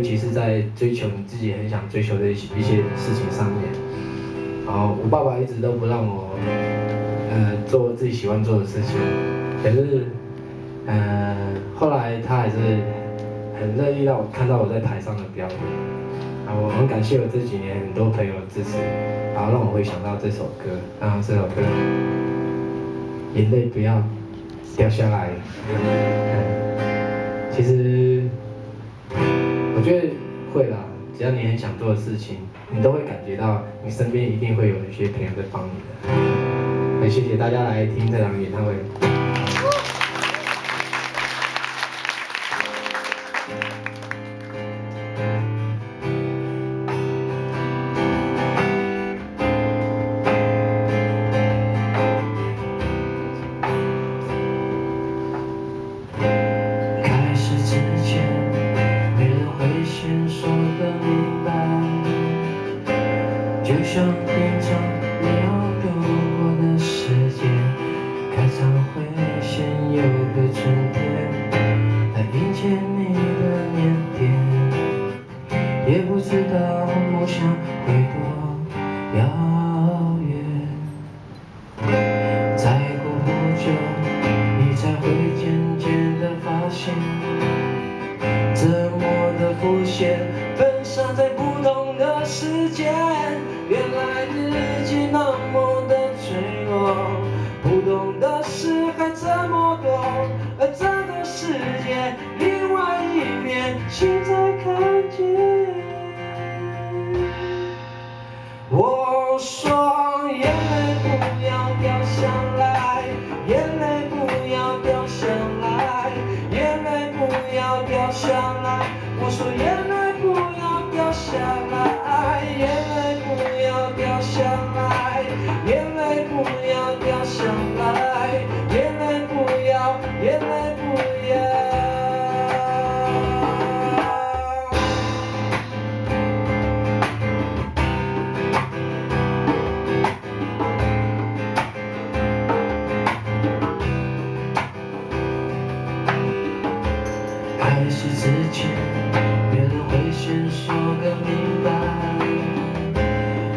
其是在追求你自己很想追求的一些事情上面。然后我爸爸一直都不让我，做自己喜欢做的事情，可是，后来他还是很乐意让我看到我在台上的表演。啊，我很感谢我这几年很多朋友的支持，然后让我会想到这首歌，然后这首歌，眼泪不要掉下来。其实，我觉得会啦，只要你很想做的事情，你都会感觉到你身边一定会有一些朋友在帮你的。很谢谢大家来听这场演唱会。就像平常你要度过的时间，开场会先有个春天来迎接你的腼腆，也不知道梦想会多遥远。再过不久，你才会渐渐地发现，怎么的浮现，分散在不同的时间。原来自己那么的脆弱，不懂的事还这么多，而这个世界另外一面，现在看见。我说眼泪不要掉下来，眼泪不要掉下来，眼泪不要掉下来。我说眼泪不要掉下来，眼泪不要掉下来，眼泪不要掉下来，眼泪不要，眼泪不要。开始之前，别人会先说个明白，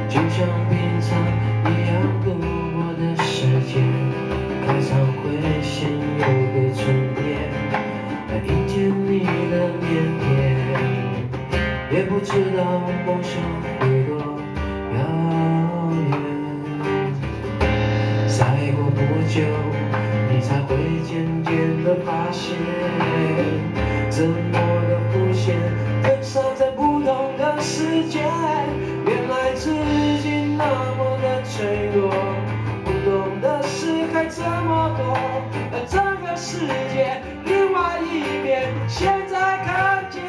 就像平常一样度过的时间。开场会先有个春天来迎接你的腼腆，也不知道梦想会多遥远。再过不久，你才会渐渐地发现，怎么的浮现，分散在不同的时间。原来自己那么的脆弱，不懂的事还这么多，而这个世界另外一面，现在看见。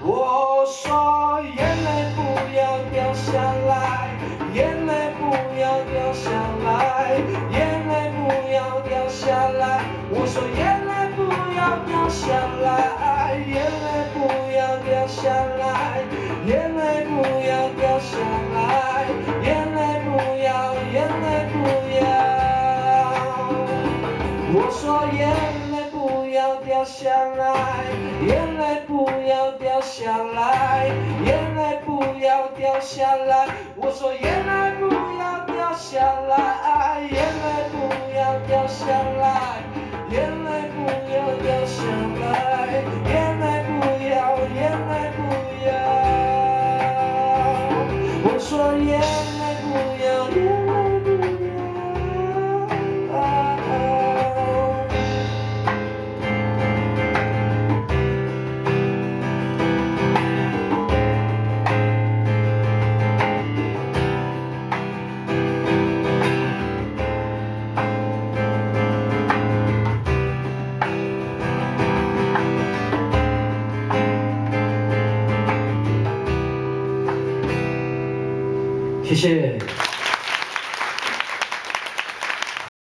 我说眼泪不要掉下来，眼泪不要掉下来，眼泪不要掉下来。我说眼泪不要掉下来，眼泪不要掉下来，眼泪不要掉下来，眼泪不要，眼泪不要。我说眼泪不要掉下来，眼泪不要掉下来，眼泪不要掉下来。我说眼泪不要掉下来，眼泪不要掉下来，眼泪不要掉下来，眼泪不要，眼泪不要。我说眼泪不要，眼泪不要。谢谢。